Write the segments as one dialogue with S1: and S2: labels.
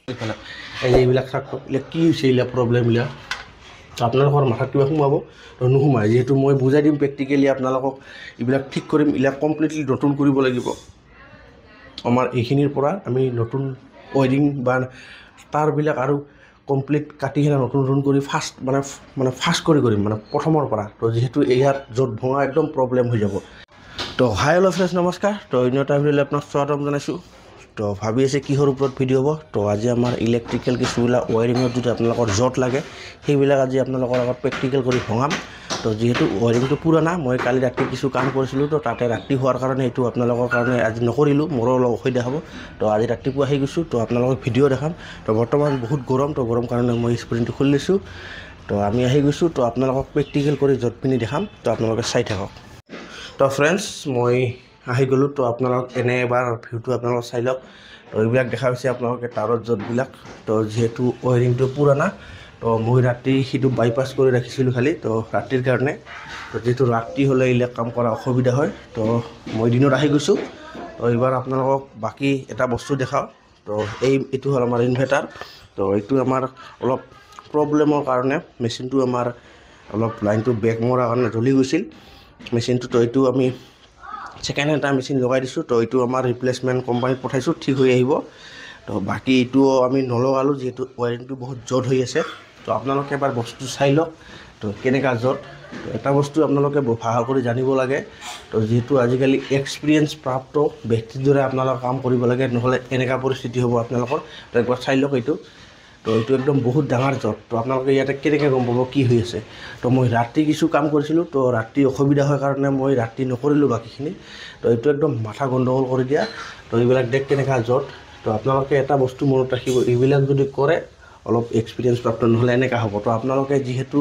S1: এইবিলাক চাওক কি হৈছে এইবিলাক প্ৰব্লেমবিলাক আপোনালোকৰ মাথাত কিবা সোমাব নোসোমায় যিহেতু মই বুজাই দিম প্ৰেক্টিকেলি আপোনালোকক এইবিলাক ঠিক কৰিম এইবিলাক কমপ্লিটলি নতুন কৰিব লাগিব আমাৰ এইখিনিৰ পৰা আমি নতুন ৱায়াৰিং বা তাঁৰবিলাক আৰু কমপ্লিট কাটি কিনে নতুন কৰি ফাষ্ট কৰিম মানে প্ৰথমৰ পৰা তো যিহেতু ইয়াত য'ত ভঙা একদম প্ৰব্লেম হৈ যাব তো হাই হেল্ল' ফ্ৰেণ্ডছ নমস্কাৰ তো অন্য এটা ভিডিঅ'লৈ আপোনাক স্বাগতম জনাইছোঁ তো ভাবি আছে কিহৰ ওপৰত ভিডিঅ' হ'ব তো আজি আমাৰ ইলেক্ট্ৰিকেল কিছুবিলাক ৱায়াৰিঙত যদি আপোনালোকৰ জট লাগে সেইবিলাক আজি আপোনালোকৰ আগত প্ৰেক্টিকেল কৰি ভঙাম তো যিহেতু ৱায়াৰিংটো পুৰণা মই কালি ৰাতি কিছু কাম কৰিছিলোঁ তো তাতে ৰাতি হোৱাৰ কাৰণে এইটো আপোনালোকৰ কাৰণে আজি নকৰিলোঁ মোৰো অলপ অসুবিধা হ'ব তো আজি ৰাতিপুৱা আহি গৈছোঁ তো আপোনালোকক ভিডিঅ' দেখাম তো বৰ্তমান বহুত গৰম তো গৰম কাৰণে মই স্ক্ৰীনটো খুলি লৈছোঁ তো আমি আহি গৈছোঁ তো আপোনালোকক প্ৰেক্টিকেল কৰি জট পিনি দেখাম তো আপোনালোকে চাই থাকক তো ফ্ৰেণ্ডছ মই আহি গ'লোঁ তো আপোনালোক এনে এবাৰ ভিউটো আপোনালোক চাই লওক তো এইবিলাক দেখা হৈছে আপোনালোকে তাঁৰৰ জটবিলাক তো যিহেতু ৱায়াৰিংটো পুৰণা তো মই ৰাতি সেইটো বাইপাছ কৰি ৰাখিছিলোঁ খালি তো ৰাতিৰ কাৰণে তো যিহেতু ৰাতি হ'লে এইবিলাক কাম কৰা অসুবিধা হয় তো মই দিনত আহি গৈছোঁ তো এইবাৰ আপোনালোকক বাকী এটা বস্তু দেখাওঁ তো এইটো হ'ল আমাৰ ইনভাৰ্টাৰ তো এইটো আমাৰ অলপ প্ৰব্লেমৰ কাৰণে মেচিনটো আমাৰ অলপ লাইনটো বেক মৰাৰ কাৰণে জ্বলি গৈছিল মেচিনটো তো এইটো আমি ছেকেণ্ড হেণ্ড এটা মেচিন লগাই দিছোঁ তো এইটো আমাৰ ৰিপ্লেচমেণ্ট কোম্পানীত পঠাইছোঁ ঠিক হৈ আহিব তো বাকী এইটো আমি নলগালোঁ যিহেতু ৱায়াৰিংটো বহুত জট হৈ আছে তো আপোনালোকে এবাৰ বস্তুটো চাই লওক তো কেনেকুৱা জট তো এটা বস্তু আপোনালোকে ভাল কৰি জানিব লাগে তো যিহেতু আজিকালি এক্সপিৰিয়েঞ্চ প্ৰাপ্ত ব্যক্তিৰ দৰে আপোনালোকে কাম কৰিব লাগে নহ'লে এনেকুৱা পৰিস্থিতি হ'ব আপোনালোকৰ তো একবাৰ চাই লওক এইটো তো এইটো একদম বহুত ডাঙৰ জট তো আপোনালোকে ইয়াতে কেনেকৈ গম পাব কি হৈ আছে তো মই ৰাতি কিছু কাম কৰিছিলোঁ তো ৰাতি অসুবিধা হয় কাৰণে মই ৰাতি নকৰিলোঁ বাকীখিনি তো এইটো একদম মাথা গণ্ডগোল কৰি দিয়া তো এইবিলাক দেখ কেনেকুৱা জট তো আপোনালোকে এটা বস্তু মনত ৰাখিব এইবিলাক যদি কৰে অলপ এক্সপিৰিয়েঞ্চ প্ৰাপ্ত নহ'লে এনেকুৱা হ'ব তো আপোনালোকে যিহেতু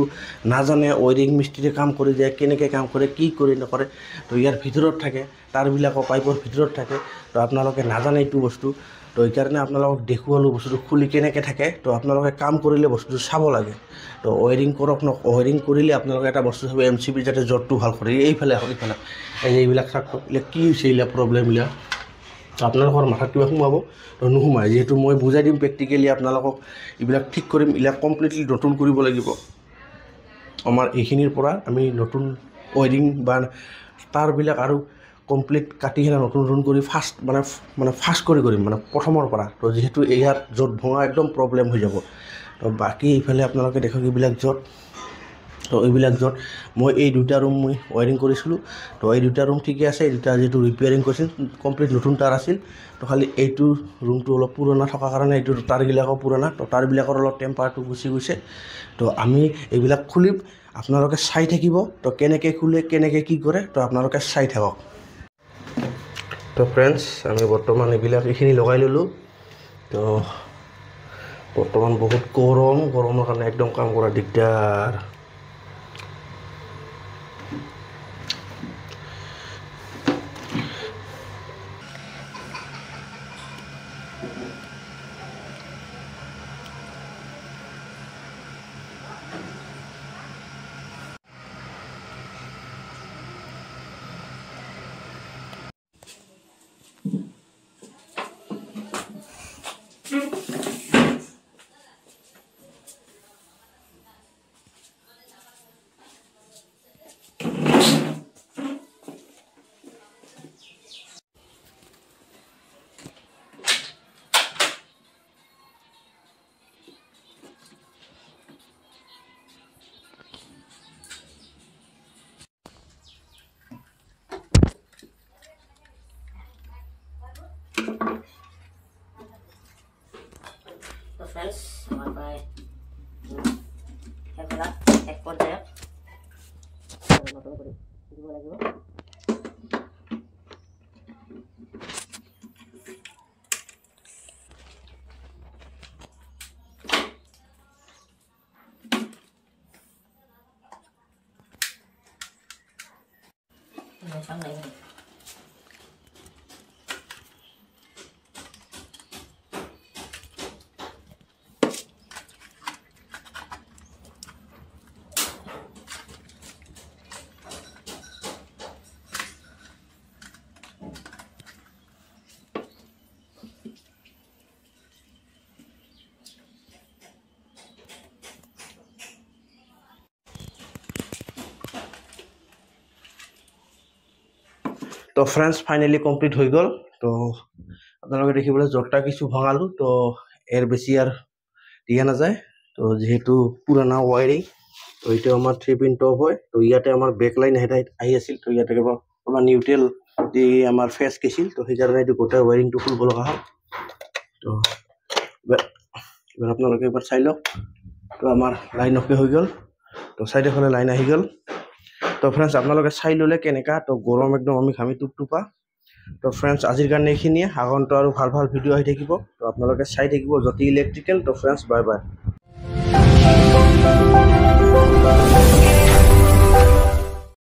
S1: নাজানে ৱায়াৰিং মিস্ত্ৰীয়ে কাম কৰি যায় কেনেকৈ কাম কৰে কি কৰি নকৰে তো ইয়াৰ ভিতৰত থাকে তাঁৰবিলাকৰ পাইপৰ ভিতৰত থাকে তো আপোনালোকে নাজানে এইটো বস্তু তো এইকাৰণে আপোনালোকক দেখুৱালোঁ বস্তুটো খুলি কেনেকৈ থাকে তো আপোনালোকে কাম কৰিলে বস্তুটো চাব লাগে তো ৱায়াৰিং কৰক ৱায়াৰিং কৰিলে আপোনালোকে এটা বস্তু চাব MCB যাতে জটটো ভাল কৰে এইফালে আহক এইফালে এইবিলাক চাওক কি হৈছে এইবিলাক প্ৰব্লেমবিলাক আপোনালোকৰ মাথাত কিবা সোমাব নোসোমায় যিহেতু মই বুজাই দিম প্ৰেক্টিকেলি আপোনালোকক এইবিলাক ঠিক কৰিম এইবিলাক কমপ্লিটলি নতুন কৰিব লাগিব আমাৰ এইখিনিৰ পৰা আমি নতুন ৱায়াৰিং বা তাঁৰবিলাক আৰু কমপ্লিট কাটি কিনে নতুন কৰি ফাষ্ট কৰিম মানে প্ৰথমৰ পৰা তো যিহেতু ইয়াত জট ভঙা একদম প্ৰব্লেম হৈ যাব তো বাকী এইফালে আপোনালোকে দেখক এইবিলাক জট তো এইবিলাক জট মই এই দুটা ৰুম মই ৱায়াৰিং কৰিছিলোঁ তো এই দুটা ৰুম ঠিকে আছে এই দুটা যিহেতু ৰিপেয়াৰিং কৰিছিল কমপ্লিট নতুন তাঁৰ আছিল তো খালি এইটো ৰুমটো অলপ পুৰণা থকাৰ কাৰণে এইটো তাঁৰবিলাকো পুৰণা তো তাঁৰবিলাকৰ অলপ টেম্পাৰটো গুচি গৈছে তো আমি এইবিলাক খুলিম আপোনালোকে চাই থাকিব তো কেনেকৈ খোলে কেনেকৈ কি কৰে তো আপোনালোকে চাই থাকক তো ফ্ৰেণ্ডছ আমি বৰ্তমান এইখিনি লগাই ল'লোঁ তো বৰ্তমান বহুত গৰমৰ কাৰণে একদম কাম কৰা দিগদাৰ তো ফ্ৰেণ্ডছ ফাইনেলি কমপ্লিট হৈ গ'ল তো আপোনালোকে দেখিবলৈ জৰ্টা কিছু ভঙালোঁ তো এর বেছি আর দিয়া নাযায় তো যেহেতু পুরানা ওয়ারিং তো এটা আমার 3-pin টপ হয় তো ইয়াতে আমার ব্যাকলাইন হেড আহি আছিল তো ইয়াতে আমার নিউট্রেল যে আমার ফেস গেছিল তো সেই কারণে এই গোটা ওয়ারিংটো খুলব লগা হল তো এবার আপনালোকে একবার চাই লওক তো আমার লাইন অফে হৈ গ'ল তো সাইডে ফালে লাইন আহি গ'ল তো ফ্রেন্ডস আপনালোকে চাই ললে কেনেকা তো গরম একদম আমি ঘামি টুপটুপা তো ফ্রেন্ডস আজিৰ কাৰণে এইখিনিয়ে আগন্তুক আৰু ভাল ভাল ভিডিঅ' আহি থাকিব তো আপোনালোকে চাই থাকিব জ্যোতি ইলেক্ট্ৰিকেল তো ফ্ৰেণ্ডছ বাই বাই